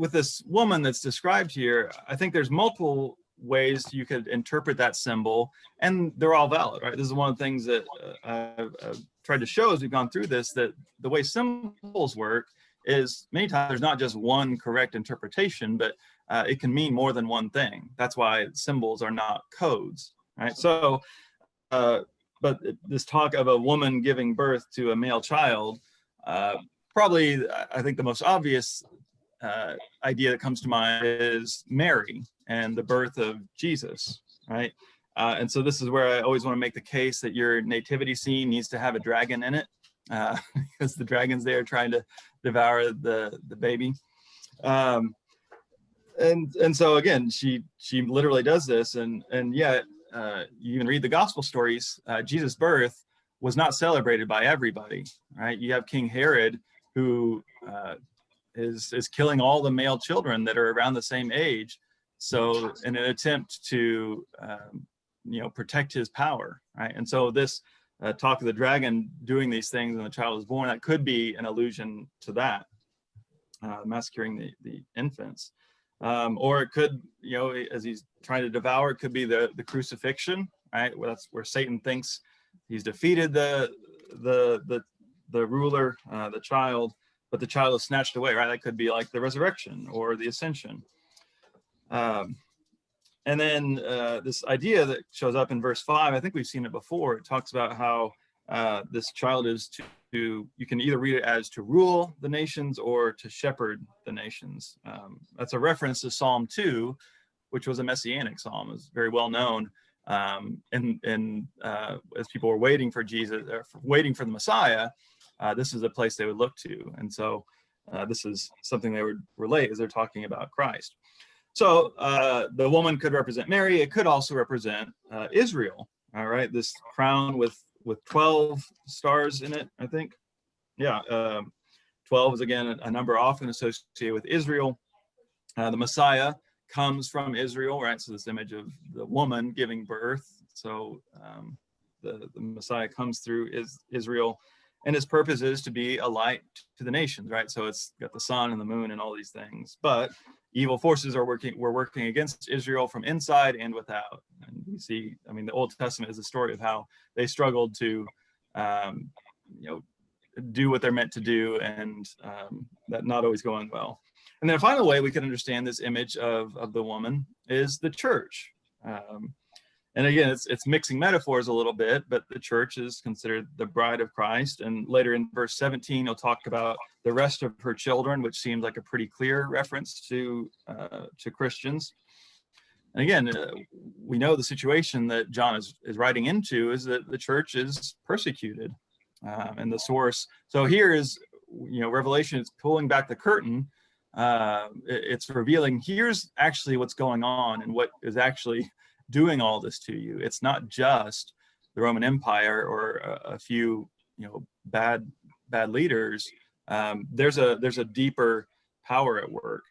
with this woman that's described here, I think there's multiple ways you could interpret that symbol, and they're all valid, right? This is one of the things that I've tried to show as we've gone through this, that the way symbols work is many times there's not just one correct interpretation, but it can mean more than one thing. That's why symbols are not codes, right? So, but this talk of a woman giving birth to a male child, probably I think the most obvious idea that comes to mind is Mary and the birth of Jesus, right? And so this is where I always want to make the case that your nativity scene needs to have a dragon in it, because the dragon's there trying to devour the baby. And so again, she literally does this, and yet you can read the gospel stories. Jesus' birth was not celebrated by everybody, right? You have King Herod, who is killing all the male children that are around the same age, so in an attempt to protect his power, right? And so this talk of the dragon doing these things when the child was born, that could be an allusion to that, massacring the infants. Or it could, as he's trying to devour, it could be the crucifixion, right? Well, that's where Satan thinks he's defeated the ruler, the child, but the child is snatched away, right? That could be like the resurrection or the ascension. And then this idea that shows up in verse 5, I think we've seen it before. It talks about how this child is to, you can either read it as to rule the nations or to shepherd the nations. That's a reference to Psalm 2, which was a messianic psalm. It's very well known. And as people were waiting for Jesus, or waiting for the Messiah, this is a place they would look to. And so this is something they would relate as they're talking about Christ. So the woman could represent Mary. It could also represent Israel. All right, this crown with 12 stars in it, I think. Yeah, 12 is again a number often associated with Israel. The Messiah comes from Israel, right? So this image of the woman giving birth. So the Messiah comes through Israel, and his purpose is to be a light to the nations, right? So it's got the sun and the moon and all these things, but evil forces were working against Israel from inside and without. And you see, I mean, the Old Testament is a story of how they struggled to, do what they're meant to do, and that not always going well. And then a final way we can understand this image of the woman is the church. And again, it's mixing metaphors a little bit, but the church is considered the bride of Christ. And later in verse 17, he'll talk about the rest of her children, which seems like a pretty clear reference to Christians. And again, we know the situation that John is writing into is that the church is persecuted, and the source. So here is, Revelation is pulling back the curtain. It's revealing here's actually what's going on and what is actually doing all this to you. It's not just the Roman Empire or a few, bad leaders. There's a deeper power at work.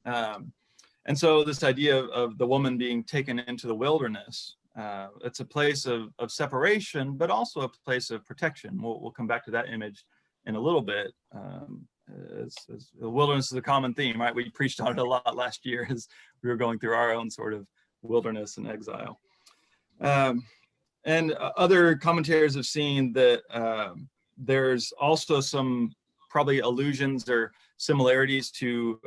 And so this idea of the woman being taken into the wilderness, it's a place of separation, but also a place of protection. We'll come back to that image in a little bit. As the wilderness is a common theme, right? We preached on it a lot last year as we were going through our own sort of wilderness and exile. And other commentators have seen that there's also some probably allusions or similarities to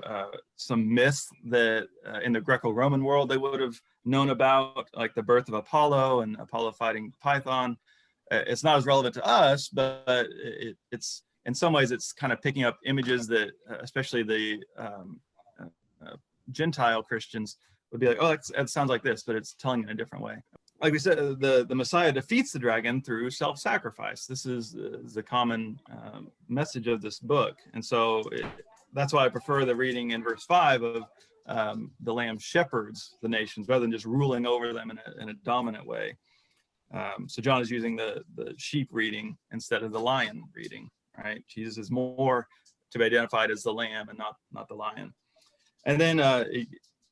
some myths that in the Greco-Roman world they would have known about, like the birth of Apollo and Apollo fighting Python. It's not as relevant to us, but it's in some ways it's kind of picking up images that especially the Gentile Christians would be like, oh, that sounds like this, but it's telling it in a different way. Like we said, the Messiah defeats the dragon through self-sacrifice. This is the common message of this book. And so that's why I prefer the reading in verse 5 of the Lamb shepherds the nations rather than just ruling over them in a dominant way. So John is using the sheep reading instead of the lion reading, right? Jesus is more to be identified as the lamb and not the lion. And then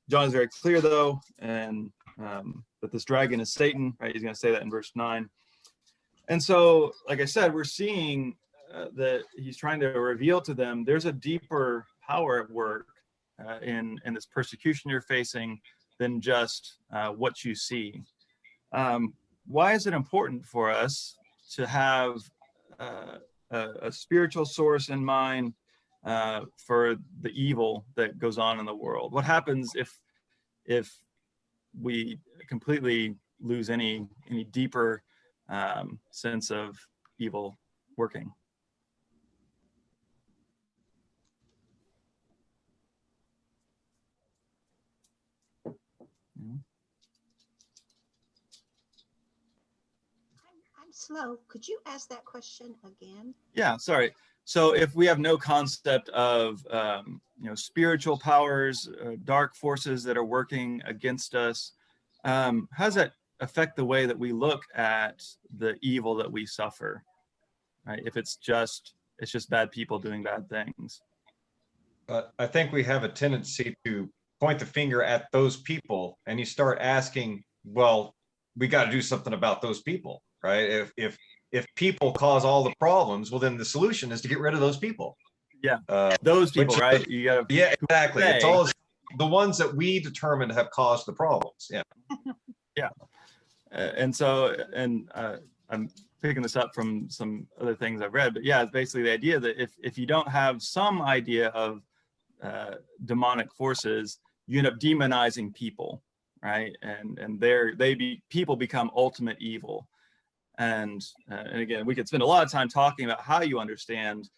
John is very clear, though, and that this dragon is Satan, right? He's going to say that in verse 9. And so, like I said, we're seeing that he's trying to reveal to them there's a deeper power at work in this persecution you're facing than just what you see. Why is it important for us to have a spiritual source in mind for the evil that goes on in the world? What happens if we completely lose any deeper sense of evil working? I'm slow. Could you ask that question again? Yeah, sorry. So if we have no concept of spiritual powers, dark forces that are working against us, how does that affect the way that we look at the evil that we suffer? Right? If it's just bad people doing bad things. I think we have a tendency to point the finger at those people, and you start asking, well, we got to do something about those people, right? If people cause all the problems, well, then the solution is to get rid of those people. Yeah, those people, right? You gotta, yeah, exactly. It's all the ones that we determined have caused the problems. Yeah. Yeah. And so, I'm picking this up from some other things I've read, but yeah, it's basically the idea that if you don't have some idea of demonic forces, you end up demonizing people, right? And people become ultimate evil. And again, we could spend a lot of time talking about how you understand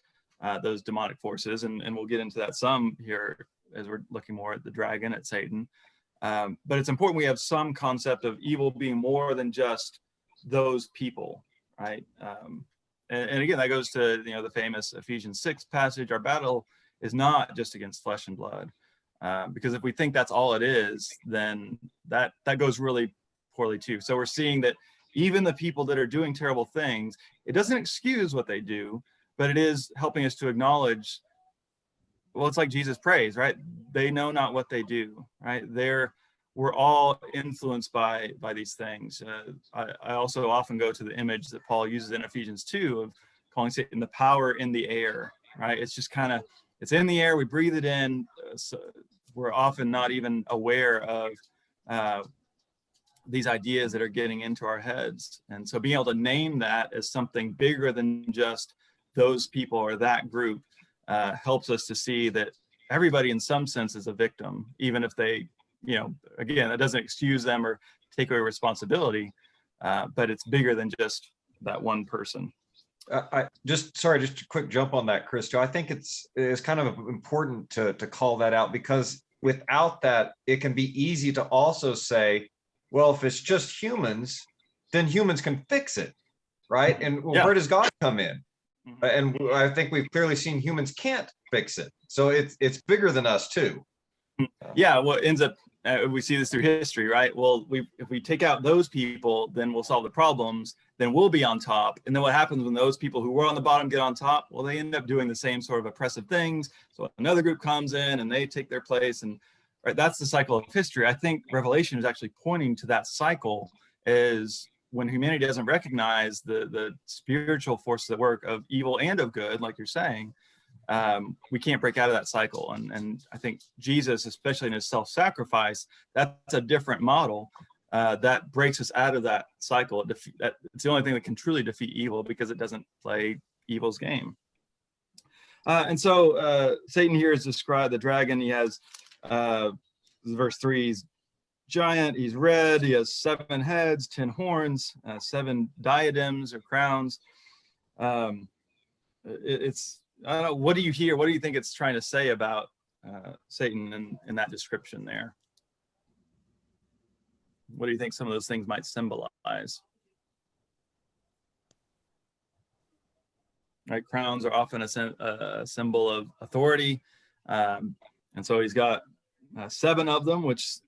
those demonic forces, and we'll get into that some here as we're looking more at the dragon, at Satan. But it's important we have some concept of evil being more than just those people, right? And again, that goes to the famous Ephesians 6 passage. Our battle is not just against flesh and blood, because if we think that's all it is, then that goes really poorly too. So we're seeing that even the people that are doing terrible things, it doesn't excuse what they do, but it is helping us to acknowledge, well, it's like Jesus prays, right? They know not what they do, right? We're all influenced by these things. I also often go to the image that Paul uses in Ephesians 2 of calling Satan the power in the air, right? It's just kind of, it's in the air, we breathe it in. So we're often not even aware of these ideas that are getting into our heads. And so being able to name that as something bigger than just those people or that group helps us to see that everybody in some sense is a victim, even if they, again, that doesn't excuse them or take away responsibility, but it's bigger than just that one person. Just a quick jump on that, Chris. I think it's kind of important to call that out, because without that, it can be easy to also say, well, if it's just humans, then humans can fix it, right? And where does God come in? And I think we've clearly seen humans can't fix it. So it's bigger than us too. Yeah, well, it ends up, we see this through history, right? Well, if we take out those people, then we'll solve the problems, then we'll be on top. And then what happens when those people who were on the bottom get on top? Well, they end up doing the same sort of oppressive things. So another group comes in and they take their place, and right, that's the cycle of history. I think Revelation is actually pointing to that cycle, is when humanity doesn't recognize the spiritual forces at work of evil and of good, like you're saying, we can't break out of that cycle. And I think Jesus, especially in his self-sacrifice, that's a different model that breaks us out of that cycle. It's the only thing that can truly defeat evil, because it doesn't play evil's game. And so Satan here is described, the dragon, he has, verse 3, he's giant, he's red, he has 7 heads, 10 horns, 7 diadems or crowns. It's, I don't know, what do you hear? What do you think it's trying to say about Satan in that description there? What do you think some of those things might symbolize? Right, crowns are often a symbol of authority, and so he's got 7 of them, which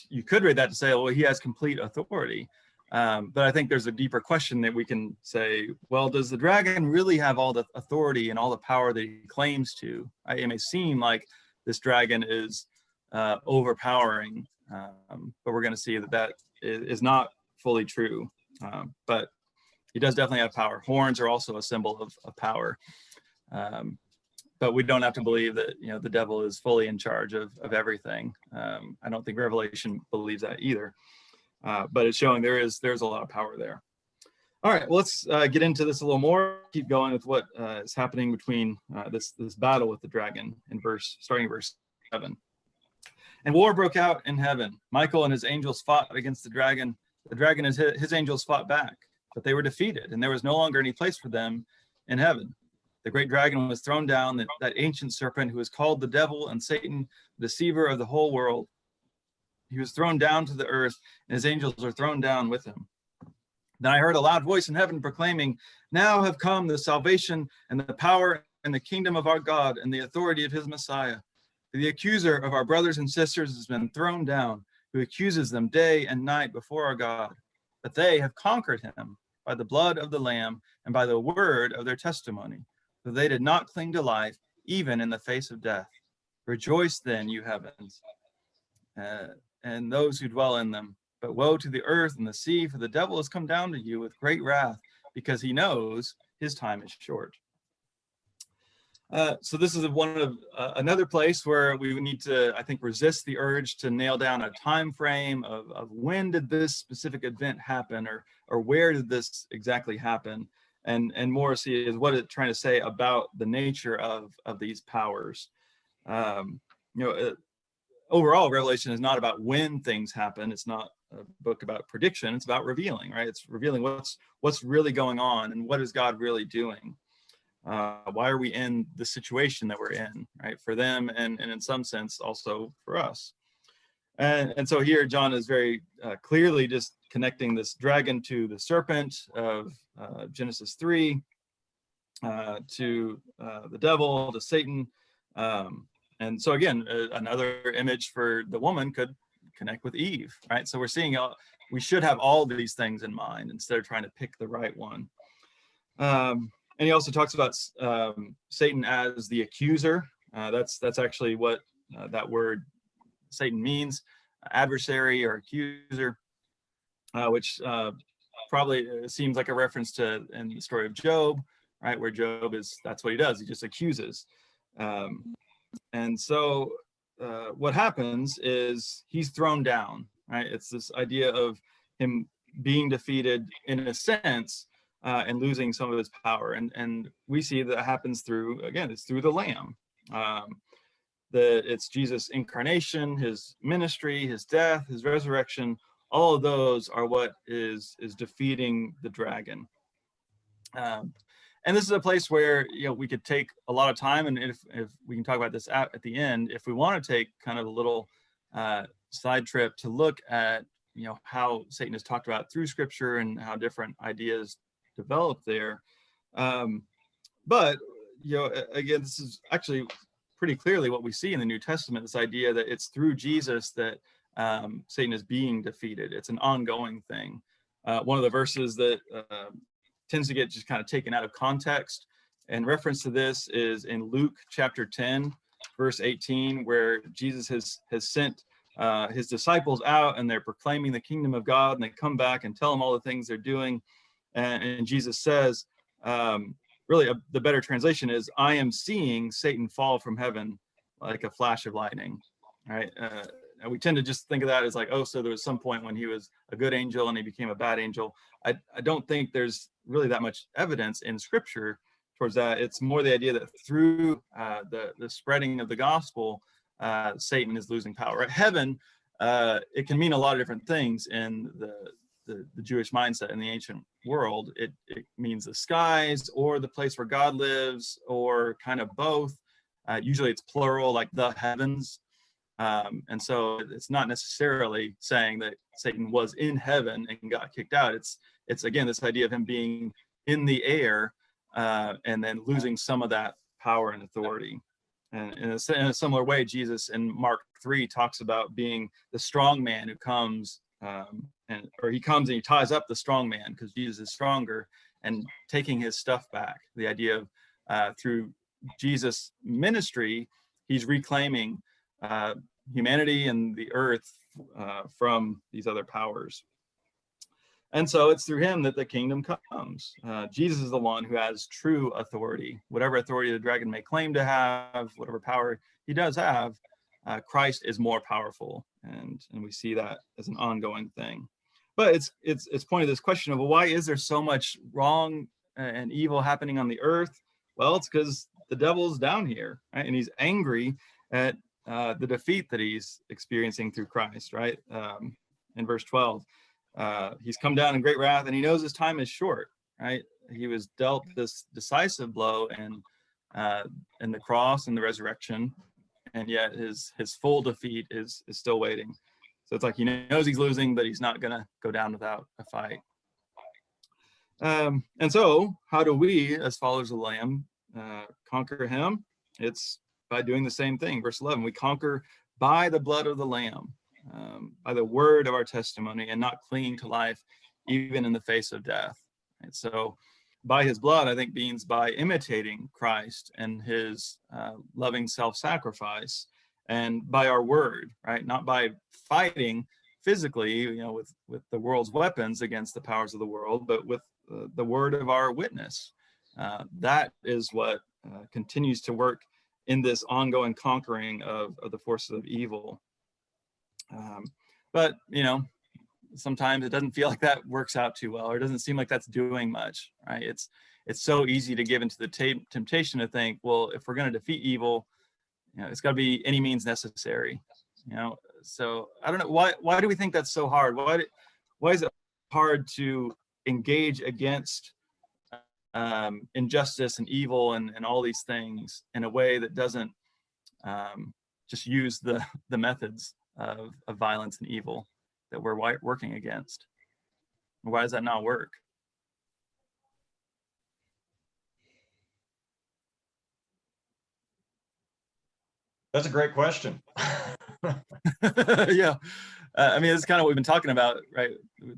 you could read that to say, well, he has complete authority. But I think there's a deeper question that we can say, well, does the dragon really have all the authority and all the power that he claims to? It may seem like this dragon is overpowering, but we're going to see that is not fully true. But he does definitely have power. Horns are also a symbol of power. but we don't have to believe that, the devil is fully in charge of everything. I don't think Revelation believes that either. But it's showing there's a lot of power there. All right, well, let's get into this a little more. Keep going with what is happening between this battle with the dragon starting in verse 7. And war broke out in heaven. Michael and his angels fought against the dragon. The dragon and his angels fought back, but they were defeated, and there was no longer any place for them in heaven. The great dragon was thrown down, that ancient serpent who is called the devil and Satan, the deceiver of the whole world. He was thrown down to the earth, and his angels are thrown down with him. Then I heard a loud voice in heaven proclaiming, "Now have come the salvation and the power and the kingdom of our God and the authority of his Messiah. For the accuser of our brothers and sisters has been thrown down, who accuses them day and night before our God. But they have conquered him by the blood of the Lamb and by the word of their testimony. For they did not cling to life, even in the face of death. Rejoice then, you heavens, and those who dwell in them. But woe to the earth and the sea, for the devil has come down to you with great wrath, because he knows his time is short." So this is another place where we would need to, I think, resist the urge to nail down a time frame of when did this specific event happen, or where did this exactly happen, and more see is what it's trying to say about the nature of these powers. Overall, Revelation is not about when things happen. It's not a book about prediction. It's about revealing, right? It's revealing what's really going on and what is God really doing. Why are we in the situation that we're in, right? For them, and in some sense also for us. And so here John is very clearly just connecting this dragon to the serpent of Genesis 3, to the devil, to Satan. And so again, another image for the woman could connect with Eve, right? So we're seeing we should have all of these things in mind instead of trying to pick the right one. And he also talks about Satan as the accuser. That's actually what that word Satan means, adversary or accuser, which probably seems like a reference to in the story of Job, right? Where Job that's what he does. He just accuses. And so what happens is he's thrown down, right? It's this idea of him being defeated in a sense, and losing some of his power. And we see that happens it's through the Lamb. It's Jesus' incarnation, his ministry, his death, his resurrection. All of those are what is defeating the dragon. And this is a place where we could take a lot of time, and if we can talk about this at the end, if we want to take kind of a little side trip to look at how Satan is talked about through Scripture and how different ideas develop there. But again, this is actually pretty clearly what we see in the New Testament, this idea that it's through Jesus that Satan is being defeated. It's an ongoing thing. One of the verses that tends to get just kind of taken out of context in reference to this is in Luke chapter 10, verse 18, where Jesus has sent his disciples out, and they're proclaiming the kingdom of God, and they come back and tell them all the things they're doing. And Jesus says, the better translation is, "I am seeing Satan fall from heaven like a flash of lightning," right? And we tend to just think of that as like, oh, so there was some point when he was a good angel and he became a bad angel. I don't think there's really that much evidence in Scripture towards that. It's more the idea that through the spreading of the gospel, Satan is losing power. Right? Heaven, it can mean a lot of different things in the Jewish mindset in the ancient world. It means the skies, or the place where God lives, or kind of both. Usually it's plural, like the heavens. And so it's not necessarily saying that Satan was in heaven and got kicked out. It's again, this idea of him being in the air, and then losing some of that power and authority. And in a similar way, Jesus in Mark 3 talks about being the strong man who comes, he comes and he ties up the strong man because Jesus is stronger, and taking his stuff back. The idea of through Jesus' ministry, he's reclaiming humanity and the earth from these other powers. And so it's through him that the kingdom comes. Jesus is the one who has true authority. Whatever authority the dragon may claim to have, whatever power he does have, Christ is more powerful, and we see that as an ongoing thing. But it's pointed to this question of, well, why is there so much wrong and evil happening on the earth? Well, it's because the devil's down here, right? And he's angry at the defeat that he's experiencing through Christ, right? In verse 12, he's come down in great wrath, and he knows his time is short, right? He was dealt this decisive blow in the cross and the resurrection, and yet his full defeat is still waiting. So it's like he knows he's losing, but he's not going to go down without a fight. And so how do we, as followers of the Lamb, conquer him? It's by doing the same thing. Verse 11, we conquer by the blood of the Lamb, by the word of our testimony, and not clinging to life, even in the face of death. And so by his blood, I think, means by imitating Christ and his loving self-sacrifice, and by our word, right? Not by fighting physically, with the world's weapons against the powers of the world, but with the word of our witness. That is what continues to work in this ongoing conquering of the forces of evil. But sometimes it doesn't feel like that works out too well, or it doesn't seem like that's doing much, right? It's so easy to give into the temptation to think, well, if we're going to defeat evil, it's got to be any means necessary. So I don't know, why do we think that's so hard? Why is it hard to engage against injustice and evil and all these things in a way that doesn't just use the methods of violence and evil that we're working against? Why does that not work? That's a great question. Yeah. I mean, it's kind of what we've been talking about, right,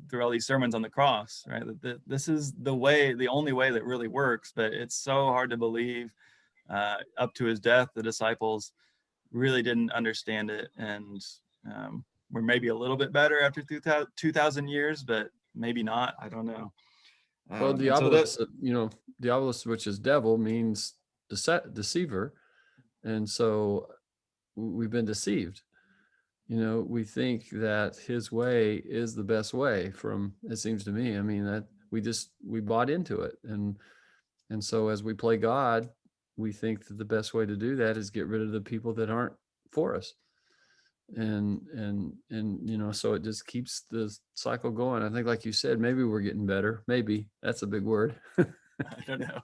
through all these sermons on the cross, right? This is the only way that really works, but it's so hard to believe. Up to his death, the disciples really didn't understand it, and we're maybe a little bit better after 2,000 years, but maybe not. I don't know. Well, diabolos, diabolos, which is devil, means deceiver, and so we've been deceived. We think that his way is the best way, it seems to me. I mean, that we bought into it. And so as we play God, we think that the best way to do that is get rid of the people that aren't for us. And so it just keeps the cycle going. I think, like you said, maybe we're getting better. Maybe that's a big word. I don't know.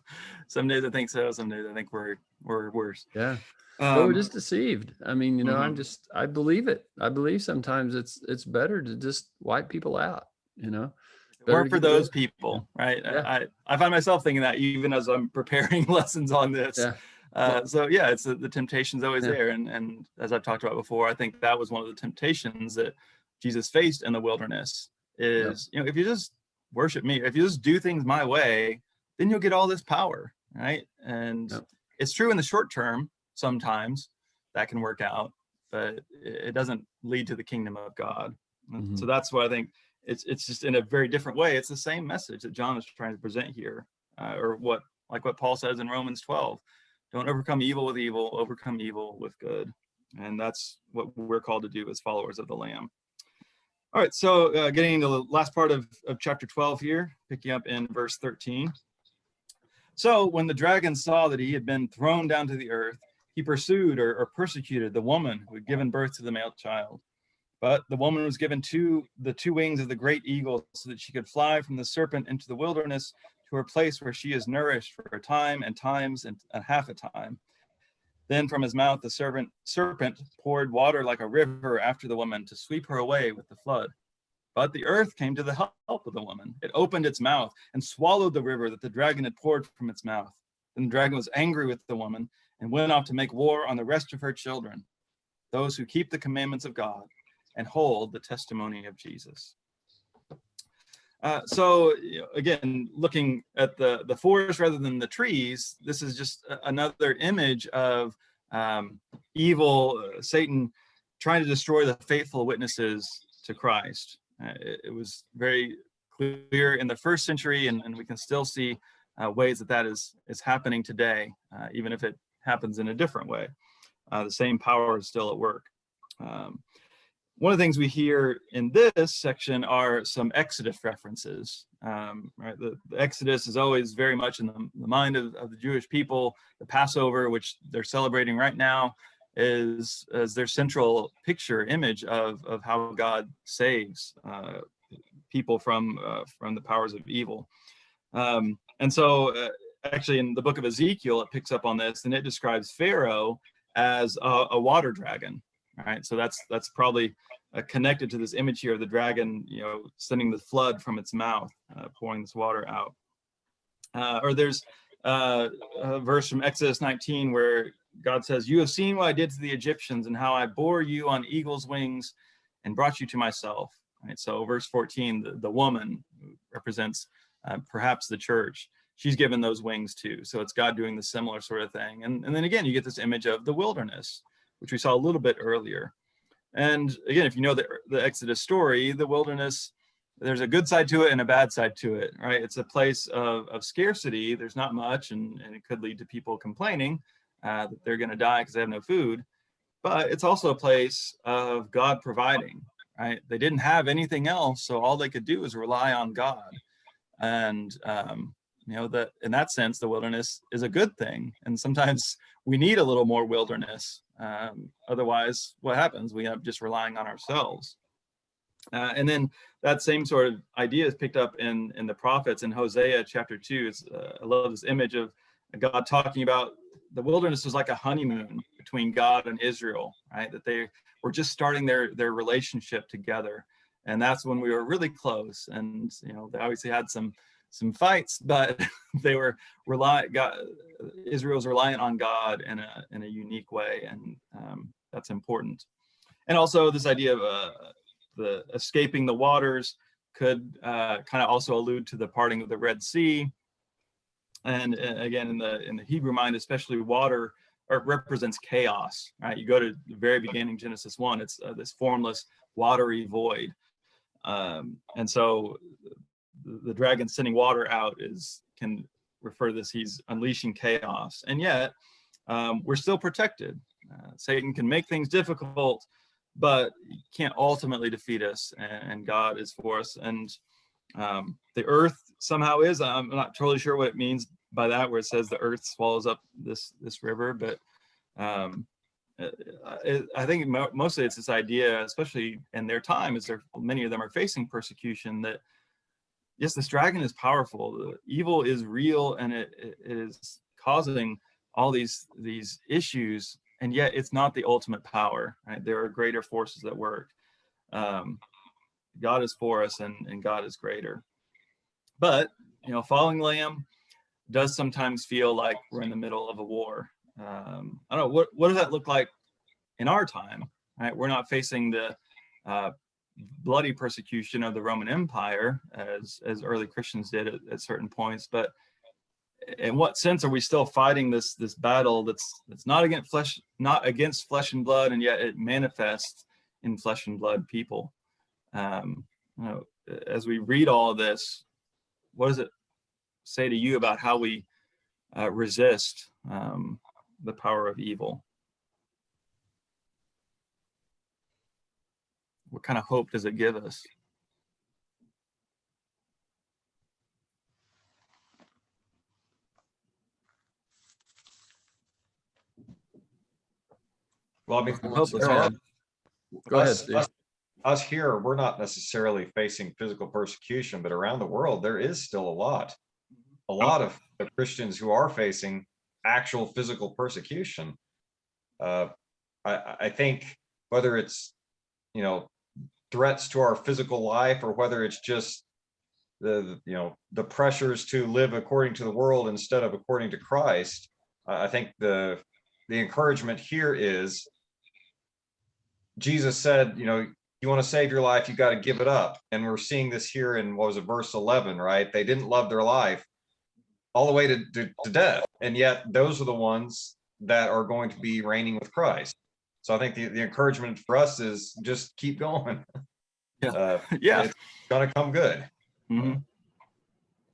Some days I think so. Some days I think we're worse. Yeah. But we're just deceived. I mean, mm-hmm. I believe it. I believe sometimes it's better to just wipe people out, Or for those people, right? Yeah. I find myself thinking that even as I'm preparing lessons on this. Yeah. So yeah, it's the temptation's always there. And as I've talked about before, I think that was one of the temptations that Jesus faced in the wilderness is, if you just worship me, if you just do things my way, then you'll get all this power, right? And it's true in the short term. Sometimes that can work out, but it doesn't lead to the kingdom of God. Mm-hmm. So that's why I think it's just in a very different way. It's the same message that John is trying to present here, or what Paul says in Romans 12. Don't overcome evil with evil, overcome evil with good. And that's what we're called to do as followers of the Lamb. All right, so getting into the last part of chapter 12 here, picking up in verse 13. So when the dragon saw that he had been thrown down to the earth, he pursued or persecuted the woman who had given birth to the male child. But the woman was given the two wings of the great eagle so that she could fly from the serpent into the wilderness to her place where she is nourished for a time and times and a half a time. Then from his mouth the serpent poured water like a river after the woman to sweep her away with the flood. But the earth came to the help of the woman. It opened its mouth and swallowed the river that the dragon had poured from its mouth. Then the dragon was angry with the woman and went off to make war on the rest of her children, those who keep the commandments of God and hold the testimony of Jesus. So again, looking at the forest rather than the trees, this is just another image of evil, Satan trying to destroy the faithful witnesses to Christ. It was very clear in the first century, and we can still see ways that is happening today, even if it happens in a different way. The same power is still at work. One of the things we hear in this section are some Exodus references. Right, the Exodus is always very much in the mind of the Jewish people. The Passover, which they're celebrating right now, is their central picture image of how God saves people from the powers of evil. And so actually in the book of Ezekiel, it picks up on this, and it describes Pharaoh as a water dragon. Right, so that's probably connected to this image here of the dragon, sending the flood from its mouth, pouring this water out. Or there's a verse from Exodus 19 where God says, "You have seen what I did to the Egyptians and how I bore you on eagle's wings and brought you to myself." Right, so verse 14, the woman represents perhaps the church. She's given those wings too. So it's God doing the similar sort of thing. And then again, you get this image of the wilderness, which we saw a little bit earlier. And again, if you know the Exodus story, the wilderness, there's a good side to it and a bad side to it, right? It's a place of scarcity. There's not much, and it could lead to people complaining that they're going to die because they have no food. But it's also a place of God providing, right? They didn't have anything else, so all they could do is rely on God. And that in that sense, the wilderness is a good thing. And sometimes we need a little more wilderness. Otherwise, what happens? We end up just relying on ourselves. And then that same sort of idea is picked up in the prophets in Hosea chapter 2. I love this image of God talking about the wilderness was like a honeymoon between God and Israel, right? That they were just starting their relationship together. And that's when we were really close. And, they obviously had some fights, but they were Israel's reliant on God in a unique way, and that's important. And also this idea of the escaping the waters could kind of also allude to the parting of the Red Sea. And again, in the Hebrew mind, especially water represents chaos, right? You go to the very beginning, Genesis 1, it's this formless, watery void. And so the dragon sending water out can refer to this. He's unleashing chaos, and yet we're still protected. Satan can make things difficult, but he can't ultimately defeat us, and God is for us. And the earth somehow is, I'm not totally sure what it means by that, where it says the earth swallows up this river, but I think mostly it's this idea, especially in their time, as many of them are facing persecution, that yes, this dragon is powerful. The evil is real, and it is causing all these issues, and yet it's not the ultimate power. Right? There are greater forces at work. God is for us, and God is greater. But falling lamb does sometimes feel like we're in the middle of a war. I don't know, what does that look like in our time? Right? We're not facing the bloody persecution of the Roman Empire as early Christians did at certain points, but in what sense are we still fighting this battle that's not against flesh and blood, and yet it manifests in flesh and blood people? As we read all of this, what does it say to you about how we resist the power of evil? What kind of hope does it give us? Well, I mean, Go ahead, Steve. Us here, we're not necessarily facing physical persecution, but around the world, there is still a lot of the Christians who are facing actual physical persecution. I think whether it's, threats to our physical life, or whether it's just the pressures to live according to the world instead of according to Christ, I think the encouragement here is Jesus said, you want to save your life, you got to give it up. And we're seeing this here in, verse 11, right? They didn't love their life all the way to death. And yet those are the ones that are going to be reigning with Christ. So I think the encouragement for us is just keep going. Yeah. It's going to come good. Mhm.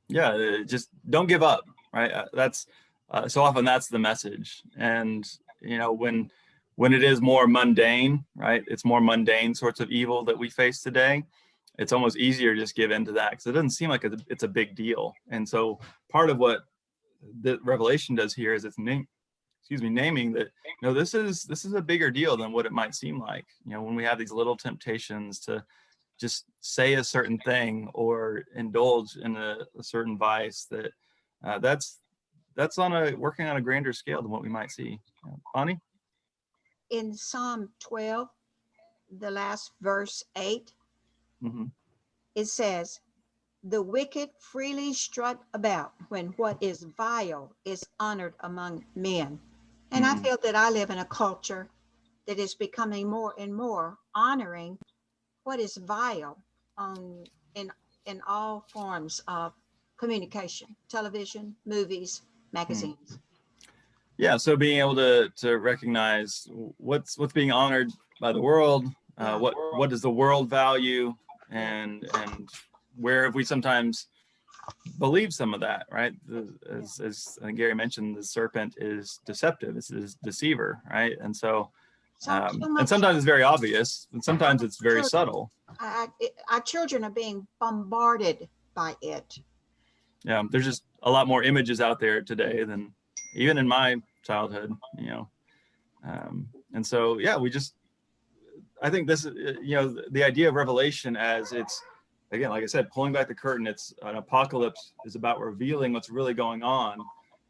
Yeah, just don't give up, right? That's so often that's the message. And you know, when it is more mundane, right? It's more mundane sorts of evil that we face today. It's almost easier to just give in to that because it doesn't seem like it's a big deal. And so part of what the Revelation does here is it's naming that no, this is a bigger deal than what it might seem like. You know, when we have these little temptations to just say a certain thing or indulge in a certain vice, that's on working on a grander scale than what we might see. Bonnie? In Psalm 12, the last verse 8, Mm-hmm. it says, the wicked freely strut about when what is vile is honored among men. And I feel that I live in a culture that is becoming more and more honoring what is vile in all forms of communication, television, movies, magazines. Yeah, so being able to recognize what's being honored by the world, what does the world value, and where have we sometimes believed some of that, right? As Gary mentioned, the serpent is deceptive, it's a deceiver, right? And so and sometimes it's very obvious, and sometimes it's very subtle. Our children are being bombarded by it. Yeah, there's just a lot more images out there today than even in my childhood, you know. And so, yeah, I think this is, you know, the idea of Revelation as it's, again, like I said, pulling back the curtain, it's an apocalypse is about revealing what's really going on.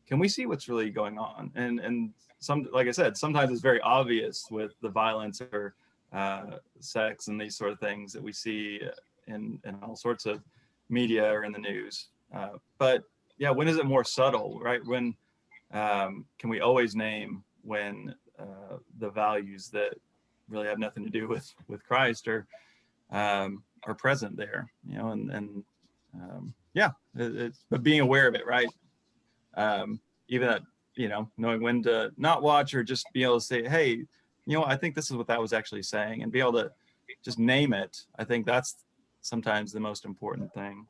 Can we see what's really going on? And some, like I said, sometimes it's very obvious with the violence or sex and these sort of things that we see in all sorts of media or in the news. But yeah, when is it more subtle, right? When can we always name when the values that really have nothing to do with Christ are present there, you know, and yeah, but being aware of it, right? Even that, you know, knowing when to not watch or just be able to say, hey, you know, I think this is what that was actually saying, and be able to just name it. I think that's sometimes the most important thing.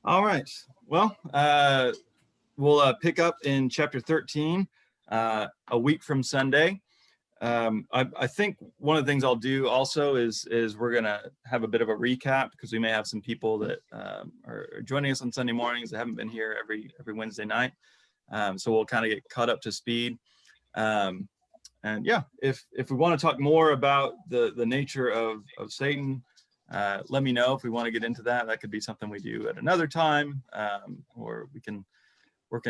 All right, well, we'll pick up in chapter 13 a week from Sunday. I think one of the things I'll do also is we're gonna have a bit of a recap because we may have some people that are joining us on Sunday mornings that haven't been here every Wednesday night. So we'll kind of get caught up to speed. And yeah, if we want to talk more about the nature of Satan, let me know if we want to get into that. That could be something we do at another time, or we can work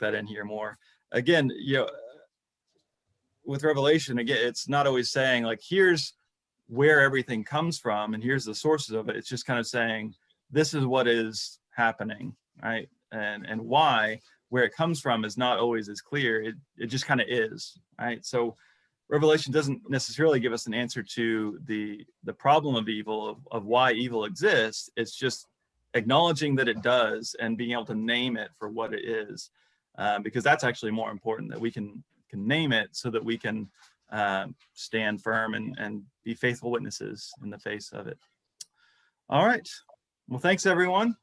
that in here more. Again, you know, with Revelation, again, it's not always saying like, here's where everything comes from and here's the sources of it. It's just kind of saying, this is what is happening, right? And why, where it comes from is not always as clear. It just kind of is, right? So Revelation doesn't necessarily give us an answer to the problem of evil, of why evil exists. It's just acknowledging that it does and being able to name it for what it is, because that's actually more important, that we can name it so that we can stand firm and be faithful witnesses in the face of it. All right. Well, thanks everyone.